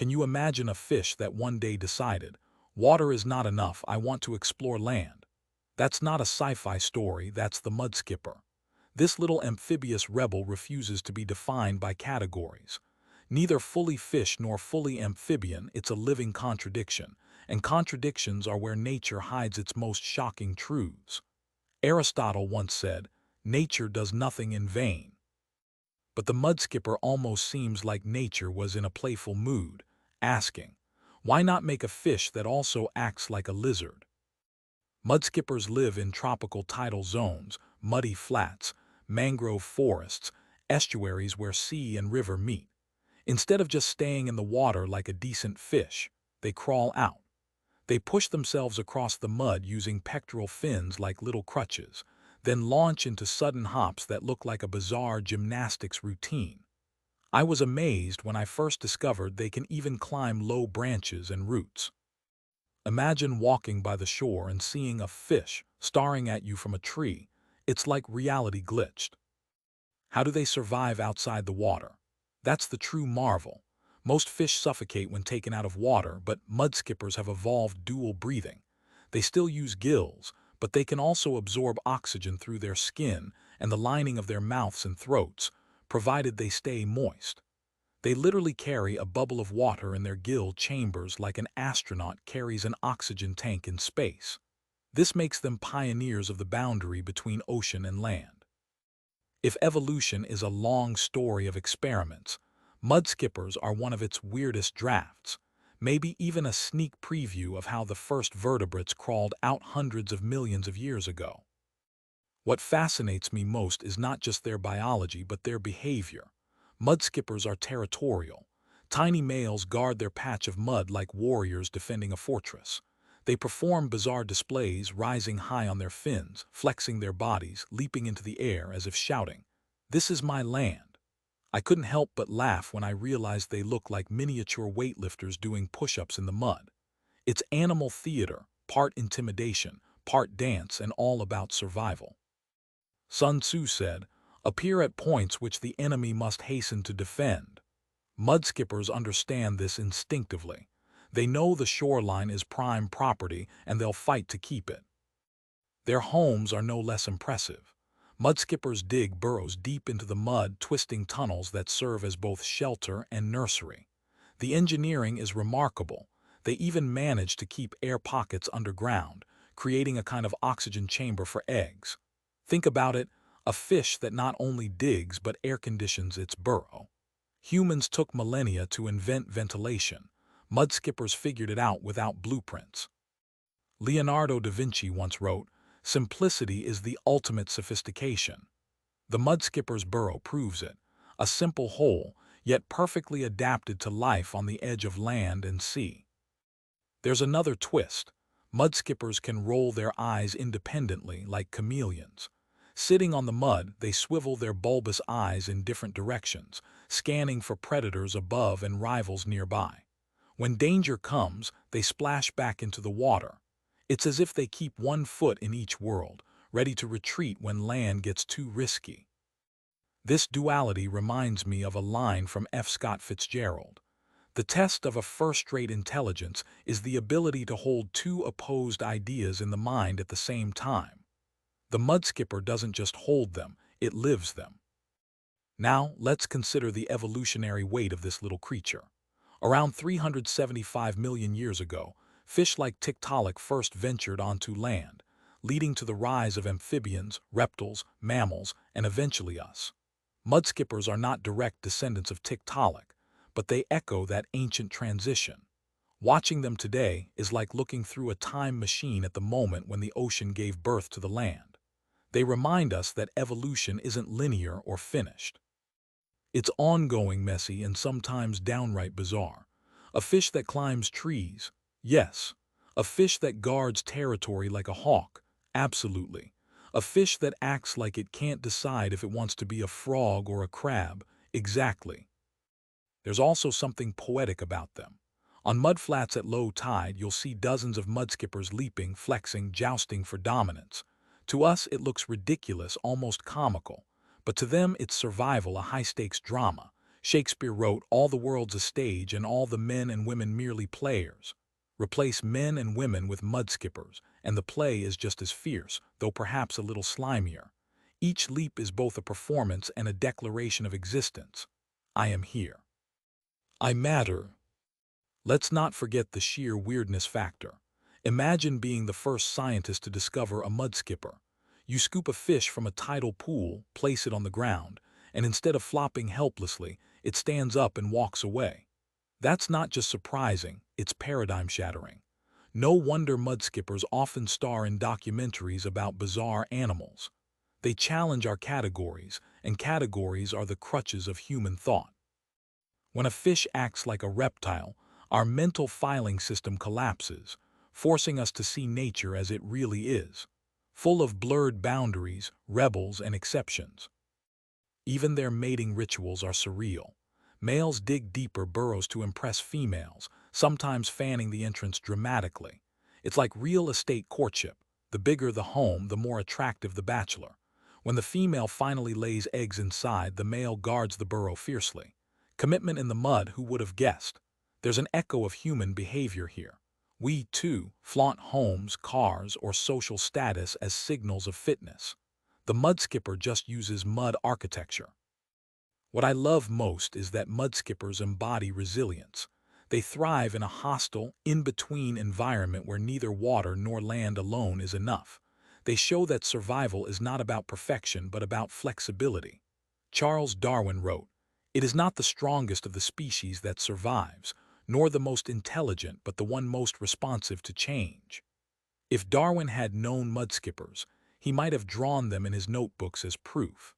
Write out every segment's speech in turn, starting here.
Can you imagine a fish that one day decided, water is not enough, I want to explore land? That's not a sci-fi story, that's the mudskipper. This little amphibious rebel refuses to be defined by categories. Neither fully fish nor fully amphibian, it's a living contradiction, and contradictions are where nature hides its most shocking truths. Aristotle once said, "Nature does nothing in vain." But the mudskipper almost seems like nature was in a playful mood, asking, why not make a fish that also acts like a lizard? Mudskippers live in tropical tidal zones, muddy flats, mangrove forests, estuaries where sea and river meet. Instead of just staying in the water like a decent fish, they crawl out. They push themselves across the mud using pectoral fins like little crutches, then launch into sudden hops that look like a bizarre gymnastics routine. I was amazed when I first discovered they can even climb low branches and roots. Imagine walking by the shore and seeing a fish staring at you from a tree. It's like reality glitched. How do they survive outside the water? That's the true marvel. Most fish suffocate when taken out of water, but mudskippers have evolved dual breathing. They still use gills, but they can also absorb oxygen through their skin and the lining of their mouths and throats, provided they stay moist. They literally carry a bubble of water in their gill chambers like an astronaut carries an oxygen tank in space. This makes them pioneers of the boundary between ocean and land. If evolution is a long story of experiments, mudskippers are one of its weirdest drafts, maybe even a sneak preview of how the first vertebrates crawled out hundreds of millions of years ago. What fascinates me most is not just their biology but their behavior. Mudskippers are territorial. Tiny males guard their patch of mud like warriors defending a fortress. They perform bizarre displays, rising high on their fins, flexing their bodies, leaping into the air as if shouting, "This is my land." I couldn't help but laugh when I realized they look like miniature weightlifters doing push-ups in the mud. It's animal theater, part intimidation, part dance, and all about survival. Sun Tzu said, "Appear at points which the enemy must hasten to defend." Mudskippers understand this instinctively. They know the shoreline is prime property and they'll fight to keep it. Their homes are no less impressive. Mudskippers dig burrows deep into the mud, twisting tunnels that serve as both shelter and nursery. The engineering is remarkable. They even manage to keep air pockets underground, creating a kind of oxygen chamber for eggs. Think about it, a fish that not only digs but air conditions its burrow. Humans took millennia to invent ventilation. Mudskippers figured it out without blueprints. Leonardo da Vinci once wrote, "Simplicity is the ultimate sophistication." The mudskipper's burrow proves it, a simple hole, yet perfectly adapted to life on the edge of land and sea. There's another twist. Mudskippers can roll their eyes independently like chameleons. Sitting on the mud, they swivel their bulbous eyes in different directions, scanning for predators above and rivals nearby. When danger comes, they splash back into the water. It's as if they keep one foot in each world, ready to retreat when land gets too risky. This duality reminds me of a line from F. Scott Fitzgerald. The test of a first-rate intelligence is the ability to hold two opposed ideas in the mind at the same time. The mudskipper doesn't just hold them, it lives them. Now, let's consider the evolutionary weight of this little creature. Around 375 million years ago, fish like Tiktaalik first ventured onto land, leading to the rise of amphibians, reptiles, mammals, and eventually us. Mudskippers are not direct descendants of Tiktaalik, but they echo that ancient transition. Watching them today is like looking through a time machine at the moment when the ocean gave birth to the land. They remind us that evolution isn't linear or finished. It's ongoing, messy, and sometimes downright bizarre. A fish that climbs trees, yes. A fish that guards territory like a hawk, absolutely. A fish that acts like it can't decide if it wants to be a frog or a crab, exactly. There's also something poetic about them. On mudflats at low tide, you'll see dozens of mudskippers leaping, flexing, jousting for dominance. To us, it looks ridiculous, almost comical. But to them, it's survival, a high-stakes drama. Shakespeare wrote, "All the world's a stage and all the men and women merely players." Replace men and women with mudskippers, and the play is just as fierce, though perhaps a little slimier. Each leap is both a performance and a declaration of existence. I am here. I matter. Let's not forget the sheer weirdness factor. Imagine being the first scientist to discover a mudskipper. You scoop a fish from a tidal pool, place it on the ground, and instead of flopping helplessly, it stands up and walks away. That's not just surprising, it's paradigm-shattering. No wonder mudskippers often star in documentaries about bizarre animals. They challenge our categories, and categories are the crutches of human thought. When a fish acts like a reptile, our mental filing system collapses, forcing us to see nature as it really is, full of blurred boundaries, rebels, and exceptions. Even their mating rituals are surreal. Males dig deeper burrows to impress females, sometimes fanning the entrance dramatically. It's like real estate courtship. The bigger the home, the more attractive the bachelor. When the female finally lays eggs inside, the male guards the burrow fiercely. Commitment in the mud, who would have guessed? There's an echo of human behavior here. We, too, flaunt homes, cars, or social status as signals of fitness. The mudskipper just uses mud architecture. What I love most is that mudskippers embody resilience. They thrive in a hostile, in-between environment where neither water nor land alone is enough. They show that survival is not about perfection but about flexibility. Charles Darwin wrote, "It is not the strongest of the species that survives, nor the most intelligent but the one most responsive to change." If Darwin had known mudskippers, he might have drawn them in his notebooks as proof.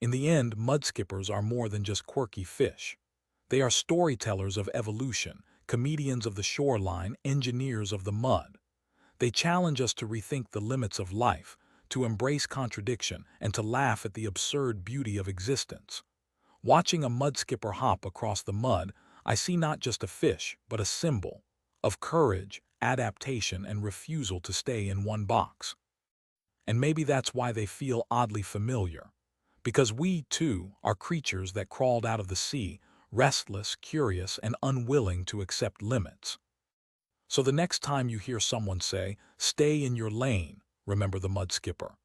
In the end, mudskippers are more than just quirky fish. They are storytellers of evolution, comedians of the shoreline, engineers of the mud. They challenge us to rethink the limits of life, to embrace contradiction, and to laugh at the absurd beauty of existence. Watching a mudskipper hop across the mud, I see not just a fish, but a symbol of courage, adaptation, and refusal to stay in one box. And maybe that's why they feel oddly familiar. Because we, too, are creatures that crawled out of the sea, restless, curious, and unwilling to accept limits. So the next time you hear someone say, "Stay in your lane," remember the mudskipper.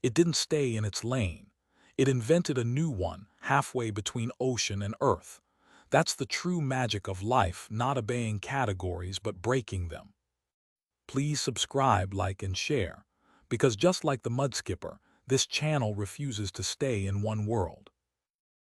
It didn't stay in its lane. It invented a new one, halfway between ocean and earth. That's the true magic of life, not obeying categories but breaking them. Please subscribe, like, and share. Because just like the mudskipper, this channel refuses to stay in one world.